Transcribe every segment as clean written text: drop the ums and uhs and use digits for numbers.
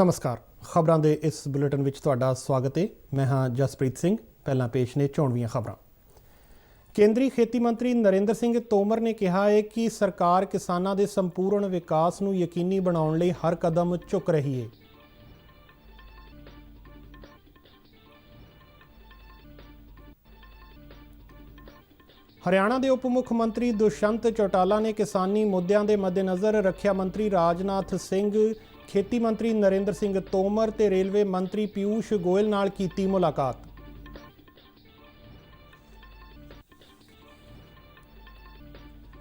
नमस्कार। खबरों के इस बुलेटिन में तुहाडा स्वागत है। मैं हाँ जसप्रीत सिंह। पहला पेश ने चोणवीं खबरां। केंद्रीय खेती मंत्री नरेंद्र सिंह तोमर ने कहा है कि सरकार किसानों के संपूर्ण विकास नूं यकीनी बनाउण लई हर कदम चुक रही है। हरियाणा के उप मुख मंत्री दुष्यंत चौटाला ने किसानी मुद्दों के मद्देनज़र रक्षा मंत्री राजनाथ सिंह, खेती मंत्री नरेंद्र सिंह तोमर ते रेलवे मंत्री पीयूष गोयल नाल कीती मुलाकात।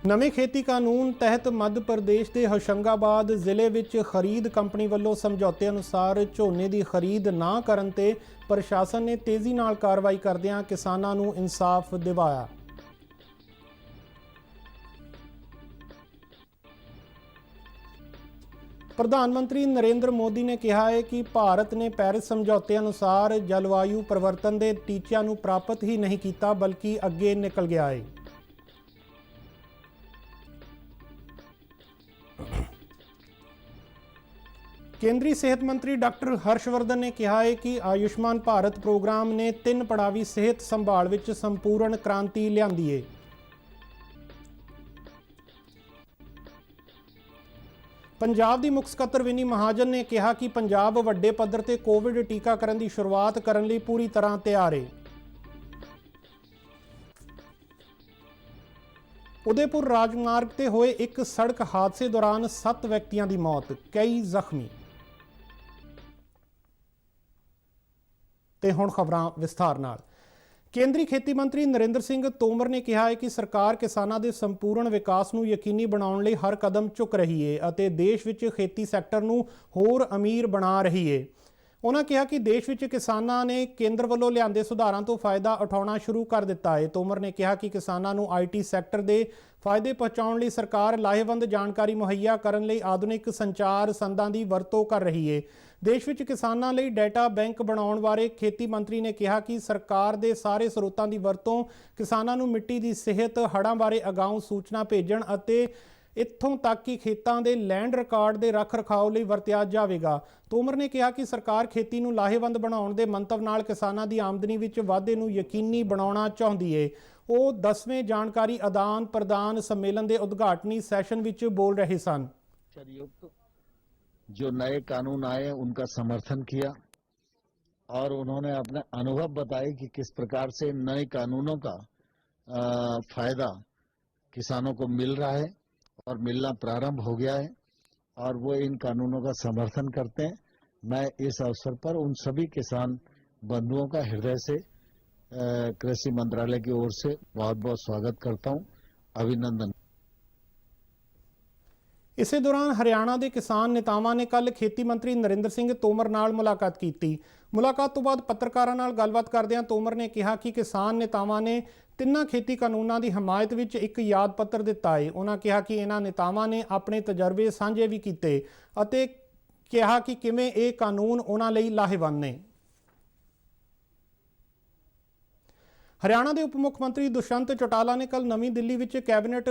नवे खेती कानून तहत मध्य प्रदेश के होशंगाबाद जिले में खरीद कंपनी वालों समझौते अनुसार झोने की खरीद ना करन ते प्रशासन ने तेजी नाल कार्रवाई करदिआं किसानां नूं इंसाफ दिवाया। प्रधानमंत्री नरेंद्र मोदी ने कहा है कि भारत ने पेरिस समझौते अनुसार जलवायु परिवर्तन के टीचिਆਂ ਨੂੰ प्राप्त ही नहीं किया बल्कि अगे निकल गया है। केंद्रीय सेहत मंत्री डॉक्टर हर्षवर्धन ने कहा है कि आयुष्मान भारत प्रोग्राम ने 3 पड़ावी सेहत संभाल विच संपूर्ण क्रांति लियांदी है। पंजाब की मुख सकत्तर विनी महाजन ने कहा कि पंजाब वड्डे पद्धर ते कोविड टीकाकरण की शुरुआत करने लई पूरी तरह तैयार है। उदयपुर राजमार्ग ते होए एक सड़क हादसे दौरान 7 व्यक्तियों की मौत, कई जख्मी। ते हुण खबरां विस्तार नाल। केंद्रीय खेती मंत्री नरेंद्र सिंह तोमर ने कहा है कि सरकार किसानों के संपूर्ण विकास नूं यकीनी बनाउण लई हर कदम चुक रही है अते देश विच खेती सैक्टर नूं होर अमीर बना रही है। उन्होंने कहा कि देश विच किसानों ने केंद्र वालों लिआंदे सुधारां तो फायदा उठाउणा शुरू कर दिता है। तोमर ने कहा कि किसानों नूं IT सैक्टर के फायदे पहुँचाउण लई सरकार लाहेवंद जानकारी मुहैया करन लई आधुनिक संचार संदां की वरतों कर रही है। देश विच किसानों लई डेटा बैंक बनाउण बारे खेती मंत्री ने कहा कि सरकार के सारे स्रोतों की वरतों किसानों नूं मिट्टी की सेहत, हड़ां बारे अगाऊं सूचना भेजण अते इत्थों तक कि खेतों के लैंड रिकॉर्ड के रख रखाव लई वरतिया जावेगा। तोमर ने कहा कि सरकार खेती नूं लाहेवंद बनाउण दे मंतव नाल किसानां दी आमदनी विच वाधे नूं यकीनी बनाउणा चाहुंदी है। वो 10वें जानकारी आदान प्रदान सम्मेलन के उद्घाटनी सैशन विच बोल रहे सन। जो नए कानून आए उनका समर्थन किया और उन्होंने अपने अनुभव बताए कि किस प्रकार से नए कानूनों का फायदा किसानों को मिल रहा है और मिलना प्रारंभ हो गया है और वो इन कानूनों का समर्थन करते हैं। मैं इस अवसर पर उन सभी किसान बंधुओं का हृदय से कृषि मंत्रालय की ओर से बहुत बहुत स्वागत करता हूं, अभिनंदन। इसे दौरान हरियाणा के किसान नेतावां ने कल खेती मंत्री नरेंद्र सिंह तोमर नाल मुलाकात की। मुलाकात तो बाद पत्रकारां नाल गलबात करदिआं तोमर ने कहा कि किसान नेतावां ने 3 खेती कानूनों की हमायत विच एक याद पत्र दिता है। उन्होंने कहा कि इन्हां नेतावां ने अपने तजर्बे साझे भी किए अते कहा कि किवें ये कानून उन्हां लई लाहेवंद ने। हरियाणा के उप मुख मंत्री दुष्यंत चौटाला ने कल नवी दिल्ली विच कैबिनेट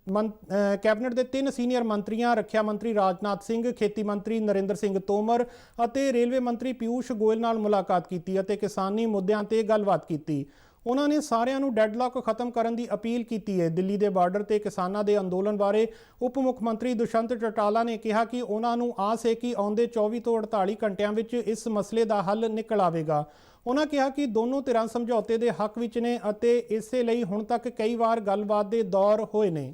के 3 सीनियर मंत्रियों रक्षा मंत्री राजनाथ सिंह, खेती मंत्री नरेंद्र सिंह तोमर अते रेलवे मंत्री पीयूष गोयल नाल मुलाकात की अते किसानी मुद्दों ते गलबात की। उन्होंने सारिਆਂ ਨੂੰ डेडलॉक खत्म करने की अपील की है। दिल्ली के बार्डर ते किसानों के अंदोलन बारे उप मुख मंत्री दुष्यंत चौटाला ने कहा कि उन्होंने आस है कि आउंदे 24 तो 48 घंटिया विच इस मसले का हल निकल आवेगा। उन्होंने कहा कि दोनों धिरां समझौते के हक विच ने अते इसे लई हुण तक कई बार गलबात के दौर होए ने।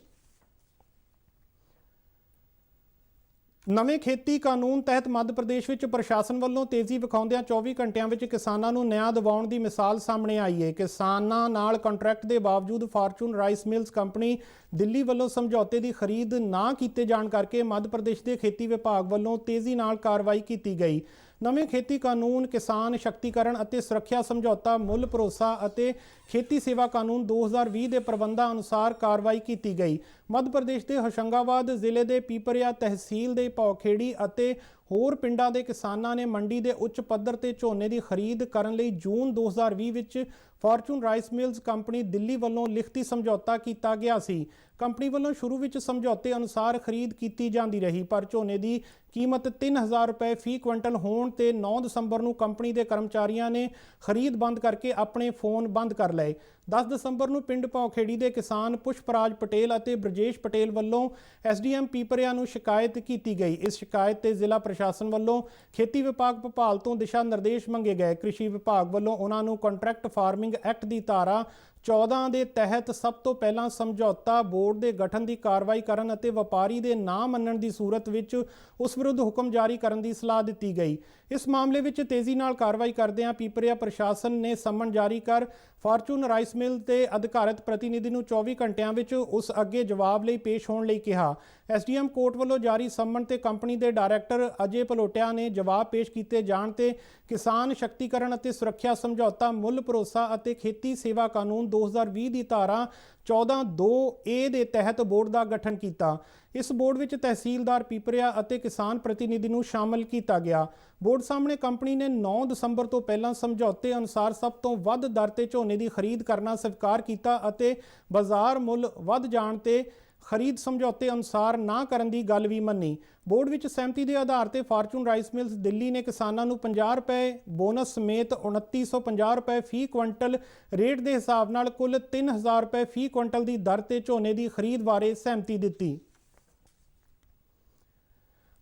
नवे खेती कानून तहत मध्य प्रदेश विच प्रशासन वालों तेजी विखाउंदिआं 24 घंटिया विच किसानां नूं न्याय दिवाउण की मिसाल सामने आई है। किसानां नाल कॉन्ट्रैक्ट के बावजूद Fortune rice mills company Delhi वालों समझौते की खरीद ना किए जाण करके मध्य प्रदेश के खेती विभाग वालों तेजी नाल कार्रवाई की गई। नवे खेती कानून किसान शक्तिकरण अते सुरक्षा समझौता मुल भरोसा अते खेती सेवा कानून 2020 के प्रबंधों अनुसार कार्रवाई की गई। मध्य प्रदेश के होशंगाबाद जिले के पीपरिया तहसील के पौखेड़ी अते होर पिंडां दे किसानां ने मंडी के उच्च पद्धर ते झोने की खरीद करने लई जून 2020 विच Fortune rice mills company Delhi ਵੱਲੋਂ ਲਿਖਤੀ ਸਮਝੌਤਾ ਕੀਤਾ ਗਿਆ ਸੀ। ਕੰਪਨੀ ਵੱਲੋਂ ਸ਼ੁਰੂ ਵਿੱਚ ਸਮਝੌਤੇ ਅਨੁਸਾਰ ਖਰੀਦ ਕੀਤੀ ਜਾਂਦੀ ਰਹੀ, ਪਰ ਝੋਨੇ ਦੀ ਕੀਮਤ 3000 ਰੁਪਏ ਫੀ ਕੁਇੰਟਲ ਹੋਣ ਤੇ 9 ਦਸੰਬਰ ਨੂੰ ਕੰਪਨੀ ਦੇ ਕਰਮਚਾਰੀਆਂ ਨੇ ਖਰੀਦ ਬੰਦ ਕਰਕੇ ਆਪਣੇ ਫੋਨ ਬੰਦ ਕਰ ਲਏ। 10 ਦਸੰਬਰ ਨੂੰ ਪਿੰਡ ਭੌਖੇੜੀ ਦੇ ਕਿਸਾਨ ਪੁਸ਼ਪਰਾਜ ਪਟੇਲ ਅਤੇ ਬ੍ਰਜੇਸ਼ ਪਟੇਲ ਵੱਲੋਂ ਐਸਡੀਐਮ ਪੀਪਰਿਆ ਨੂੰ ਸ਼ਿਕਾਇਤ ਕੀਤੀ ਗਈ। ਇਸ ਸ਼ਿਕਾਇਤ ਤੇ ਜ਼ਿਲ੍ਹਾ ਪ੍ਰਸ਼ਾਸਨ ਵੱਲੋਂ ਖੇਤੀ ਵਿਭਾਗ ਭੋਪਾਲ ਤੋਂ ਦਿਸ਼ਾ ਨਿਰਦੇਸ਼ ਮੰਗੇ ਗਏ। ਕ੍ਰਿਸ਼ੀ ਵਿਭਾਗ ਵੱਲੋਂ ਉਹਨਾਂ ਨੂੰ ਕੰਟਰੈਕਟ ਫਾਰਮਿੰਗ ਐਕਟ ਦੀ ਧਾਰਾ 14 ਦੇ ਤਹਿਤ ਸਭ ਤੋਂ ਪਹਿਲਾਂ ਸਮਝੌਤਾ ਬੋਰਡ ਦੇ ਗਠਨ ਦੀ ਕਾਰਵਾਈ ਕਰਨ ਅਤੇ ਵਪਾਰੀ ਦੇ ਨਾ ਮੰਨਣ ਦੀ ਸੂਰਤ ਵਿੱਚ ਉਸ ਵਿਰੁੱਧ ਹੁਕਮ ਜਾਰੀ ਕਰਨ ਦੀ ਸਲਾਹ ਦਿੱਤੀ ਗਈ। ਇਸ ਮਾਮਲੇ ਵਿੱਚ ਤੇਜ਼ੀ ਨਾਲ ਕਾਰਵਾਈ ਕਰਦਿਆਂ ਪੀਪਰਿਆ ਪ੍ਰਸ਼ਾਸਨ ਨੇ ਸੰਮਨ ਜਾਰੀ ਕਰ ਫਾਰਚੂਨ ਰਾਈਸ ਮਿਲ ਤੇ ਅਧਿਕਾਰਤ ਪ੍ਰਤੀਨਿਧੀ ਨੂੰ 24 ਘੰਟਿਆਂ ਵਿੱਚ ਉਸ ਅੱਗੇ ਜਵਾਬ ਲਈ ਪੇਸ਼ ਹੋਣ ਲਈ ਕਿਹਾ। ਐਸਡੀਐਮ ਕੋਰਟ ਵੱਲੋਂ ਜਾਰੀ ਸੰਮਨ ਤੇ ਕੰਪਨੀ ਦੇ ਡਾਇਰੈਕਟਰ ਅਜੇ ਭਲੋਟਿਆ ਨੇ ਜਵਾਬ ਪੇਸ਼ ਕੀਤੇ ਜਾਣ ਤੇ ਕਿਸਾਨ ਸ਼ਕਤੀਕਰਨ ਅਤੇ ਸੁਰੱਖਿਆ ਸਮਝੌਤਾ, ਮੁੱਲ ਭਰੋਸਾ ਅਤੇ ਖੇਤੀ ਸੇਵਾ ਕਾਨੂੰਨ 2020 ਦੀ ਧਾਰਾ 14(2)(a) ਦੇ ਤਹਿਤ ਬੋਰਡ ਦਾ ਗਠਨ ਕੀਤਾ। ਇਸ ਬੋਰਡ ਵਿੱਚ ਤਹਿਸੀਲਦਾਰ ਪੀਪਰਿਆ ਅਤੇ ਕਿਸਾਨ ਪ੍ਰਤੀਨਿਧੀ ਨੂੰ ਸ਼ਾਮਲ ਕੀਤਾ ਗਿਆ। ਬੋਰਡ ਸਾਹਮਣੇ ਕੰਪਨੀ ਨੇ 9 ਦਸੰਬਰ ਤੋਂ ਪਹਿਲਾਂ ਸਮਝੌਤੇ ਅਨੁਸਾਰ ਸਭ ਤੋਂ ਵੱਧ ਦਰ ਤੇ ਝੋਨੇ ਦੀ ਖਰੀਦ ਕਰਨਾ ਸਵੀਕਾਰ ਕੀਤਾ ਅਤੇ ਬਾਜ਼ਾਰ ਮੁੱਲ ਵੱਧ ਜਾਣ ਤੇ ਖਰੀਦ ਸਮਝੌਤੇ ਅਨੁਸਾਰ ਨਾ ਕਰਨ ਦੀ ਗੱਲ ਵੀ ਮੰਨੀ। ਬੋਰਡ ਵਿੱਚ ਸਹਿਮਤੀ ਦੇ ਆਧਾਰ ਤੇ ਫਾਰਚੂਨ ਰਾਈਸ ਮਿਲਜ਼ ਦਿੱਲੀ ਨੇ ਕਿਸਾਨਾਂ ਨੂੰ 50 ਰੁਪਏ ਬੋਨਸ ਸਮੇਤ 2950 ਰੁਪਏ ਫੀ ਕੁਇੰਟਲ ਰੇਟ ਦੇ ਹਿਸਾਬ ਨਾਲ ਕੁੱਲ 3000 ਰੁਪਏ ਫੀ ਕੁਇੰਟਲ ਦੀ ਦਰ ਤੇ ਝੋਨੇ ਦੀ ਖਰੀਦ ਬਾਰੇ ਸਹਿਮਤੀ ਦਿੱਤੀ।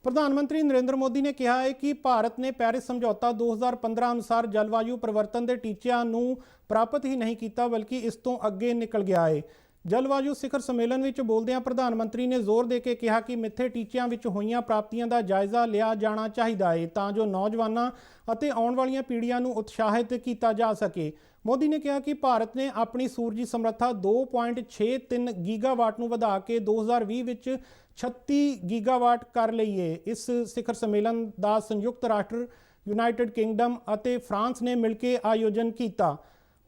ਪ੍ਰਧਾਨ ਮੰਤਰੀ ਨਰਿੰਦਰ ਮੋਦੀ ਨੇ ਕਿਹਾ ਹੈ ਕਿ ਭਾਰਤ ਨੇ ਪੈਰਿਸ ਸਮਝੌਤਾ 2015 ਅਨੁਸਾਰ ਜਲਵਾਯੂ ਪਰਿਵਰਤਨ ਦੇ ਟੀਚਿਆਂ ਨੂੰ ਪ੍ਰਾਪਤ ਹੀ ਨਹੀਂ ਕੀਤਾ, ਬਲਕਿ ਇਸ ਤੋਂ ਅੱਗੇ ਨਿਕਲ ਗਿਆ ਹੈ। ਜਲਵਾਯੂ ਸਿਖਰ ਸੰਮੇਲਨ ਵਿੱਚ ਬੋਲਦਿਆਂ ਪ੍ਰਧਾਨ ਮੰਤਰੀ ਨੇ ਜ਼ੋਰ ਦੇ ਕੇ ਕਿਹਾ ਕਿ ਮਿੱਥੇ ਟੀਚਿਆਂ ਵਿੱਚ ਹੋਈਆਂ ਪ੍ਰਾਪਤੀਆਂ ਦਾ ਜਾਇਜ਼ਾ ਲਿਆ ਜਾਣਾ ਚਾਹੀਦਾ ਹੈ ਤਾਂ ਜੋ ਨੌਜਵਾਨਾਂ ਅਤੇ ਆਉਣ ਵਾਲੀਆਂ ਪੀੜ੍ਹੀਆਂ ਨੂੰ ਉਤਸ਼ਾਹਿਤ ਕੀਤਾ ਜਾ ਸਕੇ। ਮੋਦੀ ਨੇ ਕਿਹਾ ਕਿ ਭਾਰਤ ਨੇ ਆਪਣੀ ਸੂਰਜੀ ਸਮਰੱਥਾ 2.63 ਗੀਗਾਵਾਟ ਨੂੰ ਵਧਾ ਕੇ 2020 ਵਿੱਚ 36 ਗੀਗਾਵਾਟ ਕਰ ਲਈ ਹੈ। ਇਸ ਸਿਖਰ ਸੰਮੇਲਨ ਦਾ ਸੰਯੁਕਤ ਰਾਸ਼ਟਰ, ਯੂਨਾਈਟਿਡ ਕਿੰਗਡਮ ਅਤੇ ਫਰਾਂਸ ਨੇ ਮਿਲ ਕੇ ਆਯੋਜਨ ਕੀਤਾ।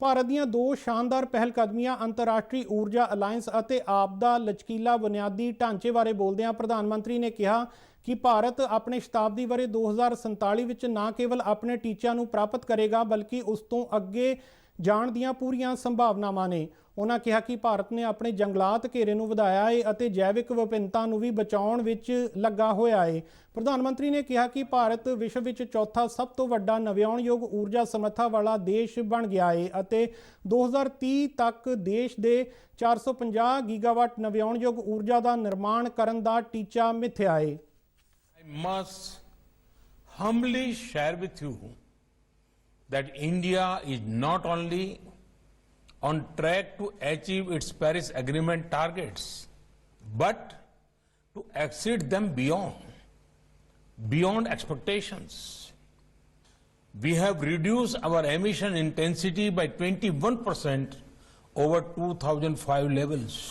ਭਾਰਤ ਦੀਆਂ ਦੋ ਸ਼ਾਨਦਾਰ ਪਹਿਲ ਕਦਮੀਆਂ ਅੰਤਰਰਾਸ਼ਟਰੀ ਊਰਜਾ ਅਲਾਇੰਸ ਅਤੇ ਆਪਦਾ ਲਚਕੀਲਾ ਬੁਨਿਆਦੀ ਢਾਂਚੇ ਬਾਰੇ ਬੋਲਦਿਆਂ ਪ੍ਰਧਾਨ ਮੰਤਰੀ ਨੇ ਕਿਹਾ ਕਿ ਭਾਰਤ ਆਪਣੇ ਸ਼ਤਾਬਦੀ ਵਰ੍ਹੇ 2047 ਵਿੱਚ ਨਾ ਕੇਵਲ ਆਪਣੇ ਟੀਚਿਆਂ ਨੂੰ ਪ੍ਰਾਪਤ ਕਰੇਗਾ ਬਲਕਿ ਉਸ ਤੋਂ ਅੱਗੇ ਜਾਣ ਦੀਆਂ ਪੂਰੀਆਂ ਸੰਭਾਵਨਾਵਾਂ ਨੇ। ਉਹਨਾਂ ਕਿਹਾ ਕਿ ਭਾਰਤ ਨੇ ਆਪਣੇ ਜੰਗਲਾਤ ਘੇਰੇ ਨੂੰ ਵਧਾਇਆ ਹੈ ਅਤੇ ਜੈਵਿਕ ਵਿਭਿੰਨਤਾ ਨੂੰ ਵੀ ਬਚਾਉਣ ਵਿੱਚ ਲੱਗਾ ਹੋਇਆ ਹੈ। ਪ੍ਰਧਾਨ ਮੰਤਰੀ ਨੇ ਕਿਹਾ ਕਿ ਭਾਰਤ ਵਿਸ਼ਵ ਵਿੱਚ ਚੌਥਾ ਸਭ ਤੋਂ ਵੱਡਾ ਨਵਿਆਉਣਯੋਗ ਊਰਜਾ ਸਮਰੱਥਾ ਵਾਲਾ ਦੇਸ਼ ਬਣ ਗਿਆ ਹੈ ਅਤੇ 2030 ਤੱਕ ਦੇਸ਼ ਦੇ 450 ਗੀਗਾਵਾਟ ਨਵਿਆਉਣਯੋਗ ਊਰਜਾ ਦਾ ਨਿਰਮਾਣ ਕਰਨ ਦਾ ਟੀਚਾ ਮਿਥਿਆ ਹੈ। I must humbly share with you that India is not only on track to achieve its Paris Agreement targets, but to exceed them beyond expectations. We have reduced our emission intensity by 21% over 2005 levels.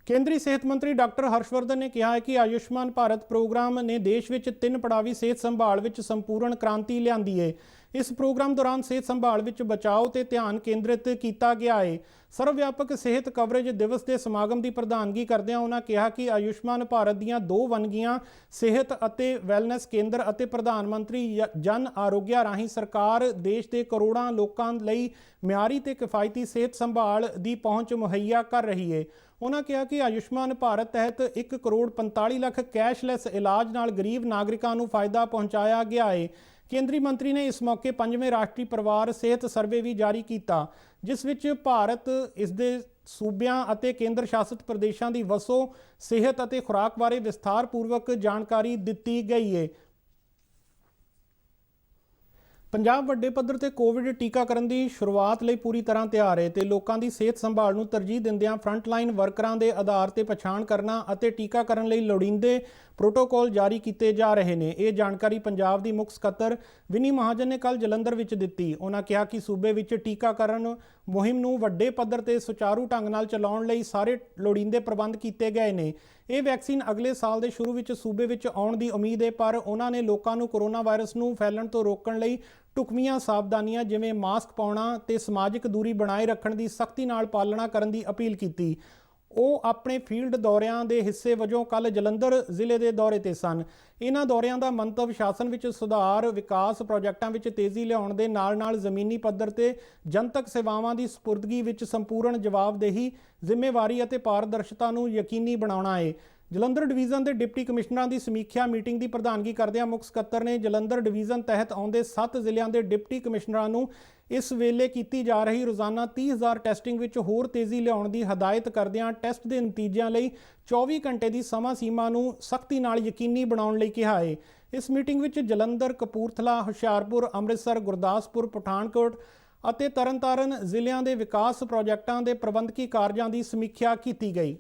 ਕੇਂਦਰੀ ਸਿਹਤ ਮੰਤਰੀ doctor Harshvardhan ਨੇ ਕਿਹਾ ਹੈ ਕਿ Ayushman Bharat programme ਨੇ ਦੇਸ਼ ਵਿੱਚ 3 ਪੜਾਵੀ ਸਿਹਤ ਸੰਭਾਲ ਵਿੱਚ ਸੰਪੂਰਨ ਕ੍ਰਾਂਤੀ ਲਿਆਂਦੀ ਹੈ। ਇਸ ਪ੍ਰੋਗਰਾਮ ਦੌਰਾਨ ਸਿਹਤ ਸੰਭਾਲ ਵਿੱਚ ਬਚਾਓ ਤੇ ਧਿਆਨ ਕੇਂਦਰਿਤ ਕੀਤਾ ਗਿਆ ਹੈ। ਸਰਵ ਵਿਆਪਕ ਸਿਹਤ ਕਵਰੇਜ ਦਿਵਸ ਦੇ ਸਮਾਗਮ ਦੀ ਪ੍ਰਧਾਨਗੀ ਕਰਦਿਆਂ ਉਹਨਾਂ ਕਿਹਾ ਕਿ ਆਯੁਸ਼ਮਾਨ ਭਾਰਤ ਦੀਆਂ 2 ਵੰਨਗੀਆਂ ਸਿਹਤ ਅਤੇ ਵੈਲਨੈਸ ਕੇਂਦਰ ਅਤੇ ਪ੍ਰਧਾਨ ਮੰਤਰੀ ਜਨ ਆਰੋਗਿਆ ਰਾਹੀਂ ਸਰਕਾਰ ਦੇਸ਼ ਦੇ ਕਰੋੜਾਂ ਲੋਕਾਂ ਲਈ ਮਿਆਰੀ ਤੇ ਕਿਫਾਇਤੀ ਸਿਹਤ ਸੰਭਾਲ ਦੀ ਪਹੁੰਚ ਮੁਹੱਈਆ ਕਰ ਰਹੀ ਹੈ। ਉਹਨਾਂ ਕਿਹਾ ਕਿ ਆਯੁਸ਼ਮਾਨ ਭਾਰਤ ਤਹਿਤ 1 ਕਰੋੜ 45 ਲੱਖ ਕੈਸ਼ਲੈਸ ਇਲਾਜ ਨਾਲ ਗਰੀਬ ਨਾਗਰਿਕਾਂ ਨੂੰ ਫਾਇਦਾ ਪਹੁੰਚਾਇਆ ਗਿਆ ਹੈ। ਕੇਂਦਰੀ ਮੰਤਰੀ ਨੇ ਇਸ ਮੌਕੇ 5ਵੇਂ ਰਾਸ਼ਟਰੀ ਪਰਿਵਾਰ ਸਿਹਤ ਸਰਵੇ ਵੀ ਜਾਰੀ ਕੀਤਾ, ਜਿਸ ਵਿੱਚ ਭਾਰਤ, ਇਸ ਦੇ ਸੂਬਿਆਂ ਅਤੇ ਕੇਂਦਰ ਸ਼ਾਸਿਤ ਪ੍ਰਦੇਸ਼ਾਂ ਦੀ ਵਸੋਂ, ਸਿਹਤ ਅਤੇ ਖੁਰਾਕ ਬਾਰੇ ਵਿਸਥਾਰਪੂਰਵਕ ਜਾਣਕਾਰੀ ਦਿੱਤੀ ਗਈ ਹੈ। ਪੰਜਾਬ ਵੱਡੇ ਪੱਧਰ ਤੇ ਕੋਵਿਡ ਟੀਕਾਕਰਨ ਦੀ ਸ਼ੁਰੂਆਤ ਲਈ ਪੂਰੀ ਤਰ੍ਹਾਂ ਤਿਆਰ ਹੈ ਤੇ ਲੋਕਾਂ ਦੀ ਸਿਹਤ ਸੰਭਾਲ ਨੂੰ ਤਰਜੀਹ ਦਿੰਦਿਆਂ ਫਰੰਟਲਾਈਨ ਵਰਕਰਾਂ ਦੇ ਆਧਾਰ ਤੇ ਪਛਾਣ ਕਰਨਾ ਅਤੇ ਟੀਕਾਕਰਨ ਲਈ ਲੋੜੀਂਦੇ ਪ੍ਰੋਟੋਕਾਲ ਜਾਰੀ ਕੀਤੇ ਜਾ ਰਹੇ ਨੇ। ਇਹ ਜਾਣਕਾਰੀ ਪੰਜਾਬ ਦੀ ਮੁੱਖ ਸਕੱਤਰ ਵਿਨੀ ਮਹਾਜਨ ਨੇ ਕੱਲ੍ਹ ਜਲੰਧਰ ਵਿੱਚ ਦਿੱਤੀ। ਉਹਨਾਂ ਕਿਹਾ ਕਿ ਸੂਬੇ ਵਿੱਚ ਟੀਕਾਕਰਨ ਮੁਹਿੰਮ ਨੂੰ ਵੱਡੇ ਪੱਧਰ ਤੇ ਸੁਚਾਰੂ ਢੰਗ ਨਾਲ ਚਲਾਉਣ ਲਈ ਸਾਰੇ ਲੋੜੀਂਦੇ ਪ੍ਰਬੰਧ ਕੀਤੇ ਗਏ ਨੇ। ਇਹ ਵੈਕਸੀਨ ਅਗਲੇ ਸਾਲ ਦੇ ਸ਼ੁਰੂ ਵਿੱਚ ਸੂਬੇ ਵਿੱਚ ਆਉਣ ਦੀ ਉਮੀਦ ਹੈ, ਪਰ ਉਹਨਾਂ ਨੇ ਲੋਕਾਂ ਨੂੰ ਕੋਰੋਨਾ ਵਾਇਰਸ ਨੂੰ ਫੈਲਣ ਤੋਂ ਰੋਕਣ ਲਈ ਢੁਕਵੀਆਂ ਸਾਵਧਾਨੀਆਂ ਜਿਵੇਂ ਮਾਸਕ ਪਾਉਣਾ ਤੇ ਸਮਾਜਿਕ ਦੂਰੀ ਬਣਾਏ ਰੱਖਣ ਦੀ ਸਖਤੀ ਨਾਲ ਪਾਲਣਾ ਕਰਨ ਦੀ ਅਪੀਲ ਕੀਤੀ। ਉਹ ਆਪਣੇ ਫੀਲਡ ਦੌਰਿਆਂ ਦੇ ਹਿੱਸੇ ਵਜੋਂ ਕੱਲ੍ਹ ਜਲੰਧਰ ਜ਼ਿਲ੍ਹੇ ਦੇ ਦੌਰੇ ਤੇ ਸਨ। ਇਹਨਾਂ ਦੌਰਿਆਂ ਦਾ ਮੰਤਵ ਸ਼ਾਸਨ ਵਿੱਚ ਸੁਧਾਰ, ਵਿਕਾਸ ਪ੍ਰੋਜੈਕਟਾਂ ਵਿੱਚ ਤੇਜ਼ੀ ਲਿਆਉਣ ਦੇ ਨਾਲ-ਨਾਲ ਜ਼ਮੀਨੀ ਪੱਧਰ ਤੇ ਜਨਤਕ ਸੇਵਾਵਾਂ ਦੀ ਸਪੁਰਦਗੀ ਵਿੱਚ ਸੰਪੂਰਨ ਜਵਾਬਦੇਹੀ, ਜ਼ਿੰਮੇਵਾਰੀ ਅਤੇ ਪਾਰਦਰਸ਼ਤਾ ਨੂੰ ਯਕੀਨੀ ਬਣਾਉਣਾ ਹੈ। ਜਲੰਧਰ ਡਿਵੀਜ਼ਨ ਦੇ ਡਿਪਟੀ ਕਮਿਸ਼ਨਰਾਂ ਦੀ ਸਮੀਖਿਆ ਮੀਟਿੰਗ ਦੀ ਪ੍ਰਧਾਨਗੀ ਕਰਦਿਆਂ ਮੁੱਖ ਸਕੱਤਰ ਨੇ ਜਲੰਧਰ ਡਿਵੀਜ਼ਨ ਤਹਿਤ ਆਉਂਦੇ 7 ਜ਼ਿਲ੍ਹਿਆਂ ਦੇ ਡਿਪਟੀ ਕਮਿਸ਼ਨਰਾਂ ਨੂੰ ਇਸ ਵੇਲੇ ਕੀਤੀ ਜਾ ਰਹੀ ਰੋਜ਼ਾਨਾ 30,000 ਟੈਸਟਿੰਗ ਵਿੱਚ ਹੋਰ ਤੇਜ਼ੀ ਲਿਆਉਣ ਦੀ ਹਦਾਇਤ ਕਰਦਿਆਂ ਟੈਸਟ ਦੇ ਨਤੀਜਿਆਂ ਲਈ 24 ਘੰਟੇ ਦੀ ਸਮਾਂ ਸੀਮਾ ਨੂੰ ਸਖਤੀ ਨਾਲ ਯਕੀਨੀ ਬਣਾਉਣ ਲਈ ਕਿਹਾ ਹੈ। ਇਸ ਮੀਟਿੰਗ ਵਿੱਚ ਜਲੰਧਰ, ਕਪੂਰਥਲਾ, ਹੁਸ਼ਿਆਰਪੁਰ, ਅੰਮ੍ਰਿਤਸਰ, ਗੁਰਦਾਸਪੁਰ, ਪਠਾਨਕੋਟ ਅਤੇ ਤਰਨਤਾਰਨ ਜ਼ਿਲ੍ਹਿਆਂ ਦੇ ਵਿਕਾਸ ਪ੍ਰੋਜੈਕਟਾਂ ਦੇ ਪ੍ਰਬੰਧਕੀ ਕਾਰਜਾਂ ਦੀ ਸਮੀਖਿਆ ਕੀਤੀ ਗਈ।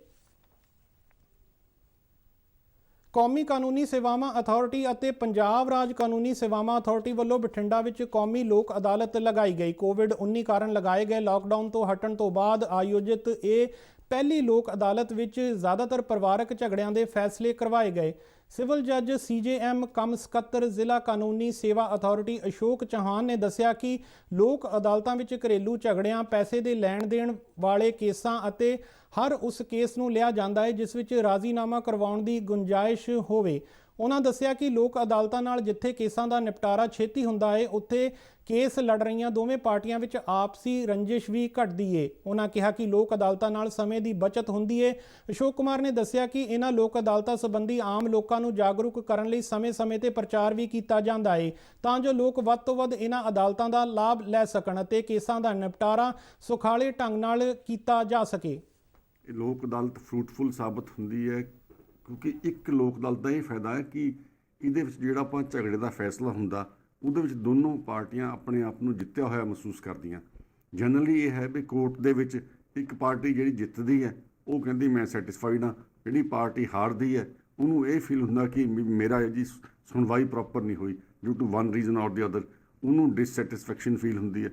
ਕੌਮੀ ਕਾਨੂੰਨੀ ਸੇਵਾਵਾਂ ਅਥਾਰਟੀ ਅਤੇ ਪੰਜਾਬ ਰਾਜ ਕਾਨੂੰਨੀ ਸੇਵਾਵਾਂ ਅਥਾਰਟੀ ਵੱਲੋਂ ਬਠਿੰਡਾ ਵਿੱਚ ਕੌਮੀ ਲੋਕ ਅਦਾਲਤ ਲਗਾਈ ਗਈ। ਕੋਵਿਡ-19 ਕਾਰਨ ਲਗਾਏ ਗਏ ਲਾਕਡਾਊਨ ਤੋਂ ਹਟਣ ਤੋਂ ਬਾਅਦ ਆਯੋਜਿਤ ਇਹ ਪਹਿਲੀ ਲੋਕ ਅਦਾਲਤ ਵਿੱਚ ਜ਼ਿਆਦਾਤਰ ਪਰਿਵਾਰਕ ਝਗੜਿਆਂ ਦੇ ਫੈਸਲੇ ਕਰਵਾਏ ਗਏ। ਸਿਵਲ ਜੱਜ CJM ਕਮ ਸਕੱਤਰ ਜ਼ਿਲ੍ਹਾ ਕਾਨੂੰਨੀ ਸੇਵਾ ਅਥਾਰਟੀ ਅਸ਼ੋਕ ਚੌਹਾਨ ਨੇ ਦੱਸਿਆ ਕਿ ਲੋਕ ਅਦਾਲਤਾਂ ਵਿੱਚ ਘਰੇਲੂ ਝਗੜਿਆਂ, ਪੈਸੇ ਦੇ ਲੈਣ ਦੇਣ ਵਾਲੇ ਕੇਸਾਂ ਅਤੇ ਹਰ ਉਸ ਕੇਸ ਨੂੰ ਲਿਆ ਜਾਂਦਾ ਹੈ ਜਿਸ ਵਿੱਚ ਰਾਜ਼ੀਨਾਮਾ ਕਰਵਾਉਣ ਦੀ ਗੁੰਜਾਇਸ਼ ਹੋਵੇ। ਉਹਨਾਂ ਦੱਸਿਆ ਕਿ ਲੋਕ ਅਦਾਲਤਾਂ ਨਾਲ ਜਿੱਥੇ ਕੇਸਾਂ ਦਾ ਨਿਪਟਾਰਾ ਛੇਤੀ ਹੁੰਦਾ ਹੈ, ਉੱਥੇ ਕੇਸ ਲੜ ਰਹੀਆਂ ਦੋਵੇਂ ਪਾਰਟੀਆਂ ਵਿੱਚ ਆਪਸੀ ਰੰਜਿਸ਼ ਵੀ ਘਟਦੀ ਹੈ। ਉਹਨਾਂ ਕਿਹਾ ਕਿ ਲੋਕ ਅਦਾਲਤਾਂ ਨਾਲ ਸਮੇਂ ਦੀ ਬਚਤ ਹੁੰਦੀ ਹੈ। ਅਸ਼ੋਕ ਕੁਮਾਰ ਨੇ ਦੱਸਿਆ ਕਿ ਇਹਨਾਂ ਲੋਕ ਅਦਾਲਤਾਂ ਸੰਬੰਧੀ ਆਮ ਲੋਕਾਂ ਨੂੰ ਜਾਗਰੂਕ ਕਰਨ ਲਈ ਸਮੇਂ-ਸਮੇਂ ਤੇ ਪ੍ਰਚਾਰ ਵੀ ਕੀਤਾ ਜਾਂਦਾ ਹੈ ਤਾਂ ਜੋ ਲੋਕ ਵੱਧ ਤੋਂ ਵੱਧ ਇਹਨਾਂ ਅਦਾਲਤਾਂ ਦਾ ਲਾਭ ਲੈ ਸਕਣ ਅਤੇ ਕੇਸਾਂ ਦਾ ਨਿਪਟਾਰਾ ਸੁਖਾਲੇ ਢੰਗ ਨਾਲ ਕੀਤਾ ਜਾ ਸਕੇ। ਲੋਕ ਅਦਾਲਤ ਫਰੂਟਫੁਲ ਸਾਬਤ ਹੁੰਦੀ ਹੈ ਕਿਉਂਕਿ ਇੱਕ ਲੋਕ ਅਦਾਲਤ ਦਾ ਇਹ ਫਾਇਦਾ ਹੈ ਕਿ ਇਹਦੇ ਵਿੱਚ ਜਿਹੜਾ ਆਪਾਂ ਝਗੜੇ ਦਾ ਫੈਸਲਾ ਹੁੰਦਾ ਉਹਦੇ ਵਿੱਚ ਦੋਨੋਂ ਪਾਰਟੀਆਂ ਆਪਣੇ ਆਪ ਨੂੰ ਜਿੱਤਿਆ ਹੋਇਆ ਮਹਿਸੂਸ ਕਰਦੀਆਂ। ਜਨਰਲੀ ਇਹ ਹੈ ਵੀ ਕੋਰਟ ਦੇ ਵਿੱਚ ਇੱਕ ਪਾਰਟੀ ਜਿਹੜੀ ਜਿੱਤਦੀ ਹੈ ਉਹ ਕਹਿੰਦੀ ਮੈਂ ਸੈਟੀਸਫਾਈਡ ਹਾਂ, ਜਿਹੜੀ ਪਾਰਟੀ ਹਾਰਦੀ ਹੈ ਉਹਨੂੰ ਇਹ ਫੀਲ ਹੁੰਦਾ ਕਿ ਮੇਰਾ ਜੀ ਸੁਣਵਾਈ ਪ੍ਰੋਪਰ ਨਹੀਂ ਹੋਈ ਡਿਊ ਟੂ ਵਨ ਰੀਜ਼ਨ ਔਰ ਦੀ ਅਦਰ, ਉਹਨੂੰ ਡਿਸਸੈਟਿਸਫੈਕਸ਼ਨ ਫੀਲ ਹੁੰਦੀ ਹੈ।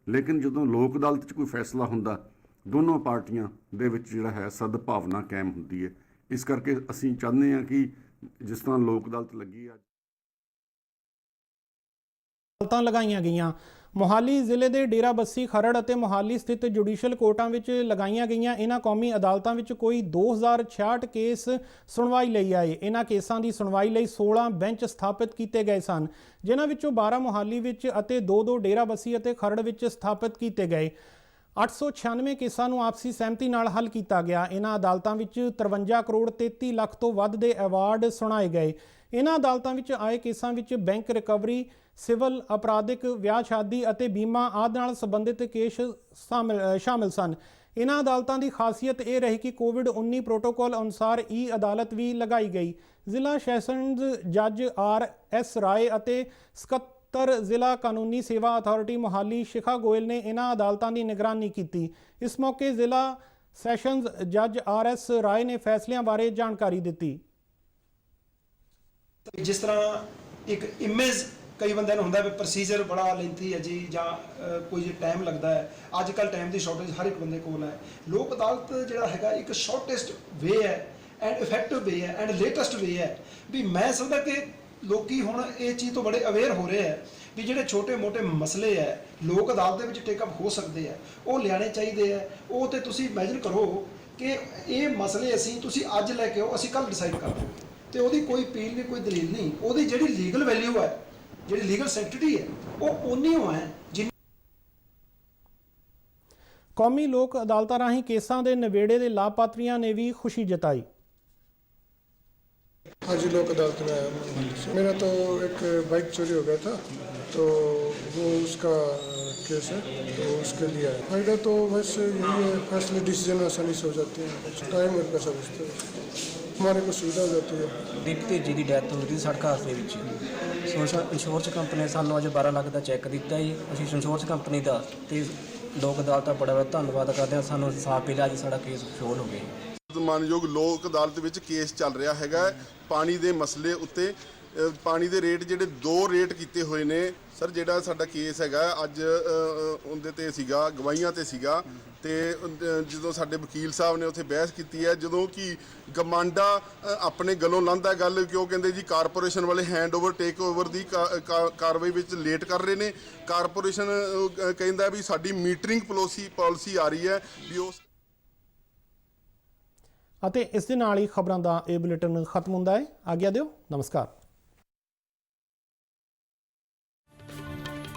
ਲੇਕਿਨ ਜਦੋਂ ਲੋਕ ਅਦਾਲਤ 'ਚ ਕੋਈ ਫੈਸਲਾ ਹੁੰਦਾ ਦੋਨੋਂ ਪਾਰਟੀਆਂ ਦੇ ਵਿੱਚ ਜਿਹੜਾ ਹੈ ਸਦਭਾਵਨਾ ਕਾਇਮ ਹੁੰਦੀ ਹੈ। ਇਸ ਕਰਕੇ ਅਸੀਂ ਚਾਹੁੰਦੇ ਹਾਂ ਕਿ ਜਿਸ ਤਰ੍ਹਾਂ ਲੋਕ ਅਦਾਲਤ ਲੱਗੀ ਅੱਜ ਅਦਾਲਤਾਂ ਲਗਾਈਆਂ ਗਈਆਂ। ਮੋਹਾਲੀ ਜ਼ਿਲ੍ਹੇ ਦੇ ਡੇਰਾਬੱਸੀ, ਖਰੜ ਅਤੇ ਮੋਹਾਲੀ ਸਥਿਤ ਜੁਡੀਸ਼ਲ ਕੋਰਟਾਂ ਵਿੱਚ ਲਗਾਈਆਂ ਗਈਆਂ ਇਹਨਾਂ ਕੌਮੀ ਅਦਾਲਤਾਂ ਵਿੱਚ ਕੋਈ 2066 ਕੇਸ ਸੁਣਵਾਈ ਲਈ ਆਏ। ਇਹਨਾਂ ਕੇਸਾਂ ਦੀ ਸੁਣਵਾਈ ਲਈ 16 ਬੈਂਚ ਸਥਾਪਿਤ ਕੀਤੇ ਗਏ ਸਨ, ਜਿਨ੍ਹਾਂ ਵਿੱਚੋਂ 12 ਮੋਹਾਲੀ ਵਿੱਚ ਅਤੇ 2 ਡੇਰਾਬੱਸੀ ਅਤੇ ਖਰੜ ਵਿੱਚ ਸਥਾਪਿਤ ਕੀਤੇ ਗਏ। 896 ਕੇਸਾਂ ਨੂੰ ਆਪਸੀ ਸਹਿਮਤੀ ਨਾਲ ਹੱਲ ਕੀਤਾ ਗਿਆ। ਇਹਨਾਂ ਅਦਾਲਤਾਂ ਵਿੱਚ 53 ਕਰੋੜ 33 ਲੱਖ ਤੋਂ ਵੱਧ ਦੇ ਐਵਾਰਡ ਸੁਣਾਏ ਗਏ। ਇਹਨਾਂ ਅਦਾਲਤਾਂ ਵਿੱਚ ਆਏ ਕੇਸਾਂ ਵਿੱਚ ਬੈਂਕ ਰਿਕਵਰੀ, ਸਿਵਲ, ਅਪਰਾਧਿਕ, ਵਿਆਹ ਸ਼ਾਦੀ ਅਤੇ ਬੀਮਾ ਆਦਿ ਨਾਲ ਸੰਬੰਧਿਤ ਕੇਸ ਸ਼ਾਮਿਲ ਸਨ। ਇਹਨਾਂ ਅਦਾਲਤਾਂ ਦੀ ਖਾਸੀਅਤ ਇਹ ਰਹੀ ਕਿ ਕੋਵਿਡ-19 ਪ੍ਰੋਟੋਕਾਲ ਅਨੁਸਾਰ ਅਦਾਲਤ ਵੀ ਲਗਾਈ ਗਈ। ਜ਼ਿਲ੍ਹਾ ਸੈਸ਼ਨਜ਼ ਜੱਜ RS ਰਾਏ ਅਤੇ ਸਕੱਤਰ ਜ਼ਿਲ੍ਹਾ ਕਾਨੂੰਨੀ ਸੇਵਾ ਅਥਾਰਟੀ ਮੋਹਾਲੀ ਸ਼ਿਖਾ ਗੋਇਲ ਨੇ ਇਹਨਾਂ ਅਦਾਲਤਾਂ ਦੀ ਨਿਗਰਾਨੀ ਕੀਤੀ। ਇਸ ਮੌਕੇ ਜ਼ਿਲ੍ਹਾ ਸੈਸ਼ਨਜ਼ ਜੱਜ RS ਰਾਏ ਨੇ ਫੈਸਲਿਆਂ ਬਾਰੇ ਜਾਣਕਾਰੀ ਦਿੱਤੀ। ਜਿਸ ਤਰ੍ਹਾਂ ਇੱਕ ਇਮੇਜ ਕਈ ਬੰਦਿਆਂ ਨੂੰ ਹੁੰਦਾ ਵੀ ਪ੍ਰੋਸੀਜਰ ਬੜਾ ਲੈਂਥੀ ਹੈ ਜੀ ਜਾਂ ਕੋਈ ਟਾਈਮ ਲੱਗਦਾ ਹੈ। ਅੱਜ ਕੱਲ੍ਹ ਟਾਈਮ ਦੀ ਸ਼ਾਰਟੇਜ ਹਰ ਇੱਕ ਬੰਦੇ ਕੋਲ ਹੈ। ਲੋਕ ਅਦਾਲਤ ਜਿਹੜਾ ਹੈਗਾ ਇੱਕ ਸ਼ਾਰਟੈਸਟ ਵੇ ਹੈ ਐਂਡ ਇਫੈਕਟਿਵ ਵੇ ਹੈ ਐਂਡ ਲੇਟੈਸਟ ਵੇ ਹੈ। ਵੀ ਮੈਂ ਸਮਝਦਾ ਕਿ ਲੋਕੀ ਹੁਣ ਇਹ ਚੀਜ਼ ਤੋਂ ਬੜੇ ਅਵੇਅਰ ਹੋ ਰਹੇ ਹੈ ਵੀ ਜਿਹੜੇ ਛੋਟੇ-ਮੋਟੇ ਮਸਲੇ ਹੈ ਲੋਕ ਅਦਾਲਤ ਦੇ ਵਿੱਚ ਟੇਕ ਅਪ ਹੋ ਸਕਦੇ ਹੈ, ਉਹ ਲਿਆਣੇ ਚਾਹੀਦੇ ਹੈ। ਉਹ ਤੇ ਤੁਸੀਂ ਇਮੈਜਿਨ ਕਰੋ ਕਿ ਇਹ ਮਸਲੇ ਤੁਸੀਂ ਅੱਜ ਲੈ ਕੇ ਆਓ, ਅਸੀਂ ਕੱਲ੍ਹ ਡਿਸਾਈਡ ਕਰ ਲਵਾਂਗੇ ਤੇ ਉਹਦੀ ਕੋਈ ਅਪੀਲ ਨਹੀਂ, ਕੋਈ ਦਲੀਲ ਨਹੀਂ। ਉਹਦੀ ਜਿਹੜੀ ਲੀਗਲ ਵੈਲਿਊ ਹੈ, ਜਿਹੜੀ ਲੀਗਲ ਸੈਂਕਟਿਟੀ ਹੈ, ਉਹ ਉਨੀ ਹੋ ਹੈ ਜਿੰਨੀ। ਕੌਮੀ ਲੋਕ ਅਦਾਲਤਾਂ ਰਾਹੀਂ ਕੇਸਾਂ ਦੇ ਨਿਬੇੜੇ ਦੇ ਲਾਭਪਾਤਰੀਆਂ ਨੇ ਵੀ ਖੁਸ਼ੀ ਜਤਾਈ। आज लोक अदालत में आया हूँ। मेरा तो एक बाइक चोरी हो गया था तो वो उसका केस है तो उसके लिए आया। फायदा तो बस यही है, फैसले डिसीजन आसानी से हो जाते हैं, टाइम और पैसा बचता है, हमारे को सुविधा हो जाती है। ਦੀਪਤੀ ਜੀ ਦੀ ਡੈਥ ਹੋ ਗਈ ਸੜਕ ਹਾਦਸੇ ਵਿੱਚ। ਇੰਸ਼ੋਰੈਂਸ ਕੰਪਨੀ ਨੇ ਸਾਨੂੰ ਅੱਜ 12 ਲੱਖ ਦਾ ਚੈੱਕ ਦਿੱਤਾ ਜੀ। ਅਸੀਂ ਇੰਸ਼ੋਰੈਂਸ ਕੰਪਨੀ ਦਾ ਤੇ ਲੋਕ ਅਦਾਲਤ ਦਾ ਬੜਾ ਧੰਨਵਾਦ ਕਰਦੇ ਹਾਂ। ਸਾਨੂੰ ਇਨਸਾਫ ਮਿਲਿਆ ਜੀ, ਸਾਡਾ ਕੇਸ ਸੋਲਵ ਹੋ ਗਿਆ। ਮਾਨਯੋਗ ਲੋਕ ਅਦਾਲਤ ਵਿੱਚ ਕੇਸ ਚੱਲ ਰਿਹਾ ਹੈਗਾ ਪਾਣੀ ਦੇ ਮਸਲੇ ਉੱਤੇ। ਪਾਣੀ ਦੇ ਰੇਟ ਜਿਹੜੇ 2 ਰੇਟ ਕੀਤੇ ਹੋਏ ਨੇ ਸਰ। ਜਿਹੜਾ ਸਾਡਾ ਕੇਸ ਹੈਗਾ ਅੱਜ ਉਹਦੇ ਤੇ ਸੀਗਾ, ਗਵਾਹੀਆਂ ਤੇ ਸੀਗਾ ਤੇ ਜਦੋਂ ਸਾਡੇ ਵਕੀਲ ਸਾਹਿਬ ਨੇ ਉੱਥੇ ਬਹਿਸ ਕੀਤੀ ਹੈ, ਜਦੋਂ ਕਿ ਗਮਾਂਡਾ ਆਪਣੇ ਗਲੋਂ ਲਾਂਦਾ ਗੱਲ ਕਿ ਉਹ ਕਹਿੰਦੇ ਜੀ ਕਾਰਪੋਰੇਸ਼ਨ ਵਾਲੇ ਹੈਂਡਓਵਰ ਟੇਕ ਓਵਰ ਦੀ ਕਾਰਵਾਈ ਵਿੱਚ ਲੇਟ ਕਰ ਰਹੇ ਨੇ। ਕਾਰਪੋਰੇਸ਼ਨ ਕਹਿੰਦਾ ਵੀ ਸਾਡੀ ਮੀਟਰਿੰਗ ਪਾਲਿਸੀ ਆ ਰਹੀ ਹੈ ਵੀ ਉਸ ਅਤੇ ਇਸ ਦੇ ਨਾਲ ਹੀ ਖਬਰਾਂ ਦਾ ਇਹ ਬੁਲੇਟਿਨ ਖਤਮ ਹੁੰਦਾ ਹੈ। ਆਗਿਆ ਦਿਓ, ਨਮਸਕਾਰ।